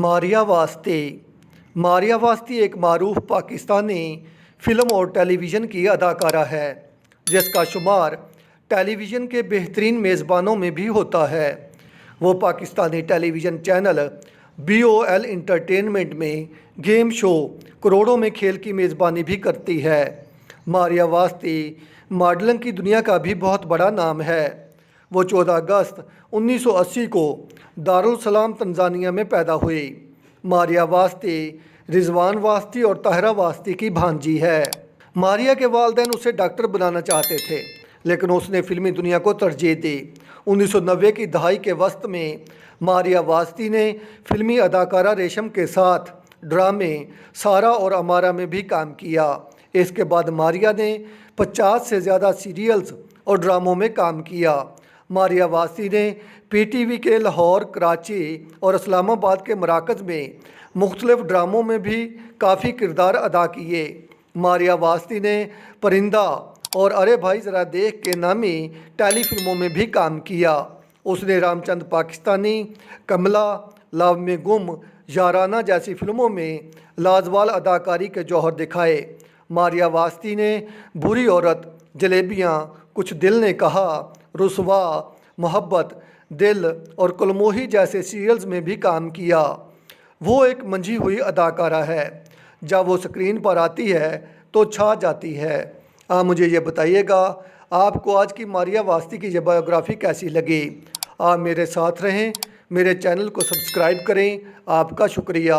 मारिया वास्ते। मारिया वास्ते एक मारूफ पाकिस्तानी फ़िल्म और टेलीविज़न की अदाकारा है जिसका शुमार टेलीविज़न के बेहतरीन मेज़बानों में भी होता है। वो Pakistani television channel BOL entertainment में गेम शो करोड़ों में खेल की मेज़बानी भी करती है। मारिया वास्ते मॉडलिंग की दुनिया का भी बहुत बड़ा नाम है। वो 14 अगस्त 1980 को दारुल सलाम तंजानिया में पैदा हुई। मारिया वास्ते रिजवान वास्ते और ताहरा वास्ते की भांजी है। मारिया के वालिदैन उसे डॉक्टर बनाना चाहते थे लेकिन उसने फिल्मी दुनिया को तरजीह दी। 1990 की दहाई के वस्त में मारिया वास्ते ने फिल्मी अदाकारा रेशम के साथ ड्रामे सारा और अमारा में भी काम किया। इसके बाद मारिया ने 50 से ज़्यादा सीरियल्स और ड्रामों में काम किया। मारिया वास्ते ने PTV के लाहौर, कराची और इस्लामाबाद के मराकज़ में मुख्तलिफ ड्रामों में भी काफ़ी किरदार अदा किए। मारिया वास्ते ने परिंदा और अरे भाई ज़रा देख के नामी टेली फिल्मों में भी काम किया। उसने रामचंद पाकिस्तानी, कमला, लव में गुम, याराना जैसी फिल्मों में लाजवाल अदाकारी के जौहर दिखाए। मारिया वास्ते ने बुरी औरत, जलेबियाँ, कुछ दिल ने कहा, रुसवा, मोहब्बत, दिल और कुलमोही जैसे सीरियल्स में भी काम किया। वो एक मंझी हुई अदाकारा है। जब वो स्क्रीन पर आती है तो छा जाती है। आप मुझे ये बताइएगा आपको आज की मारिया वास्ते की ये बायोग्राफ़ी कैसी लगी। आप मेरे साथ रहें, मेरे चैनल को सब्सक्राइब करें। आपका शुक्रिया।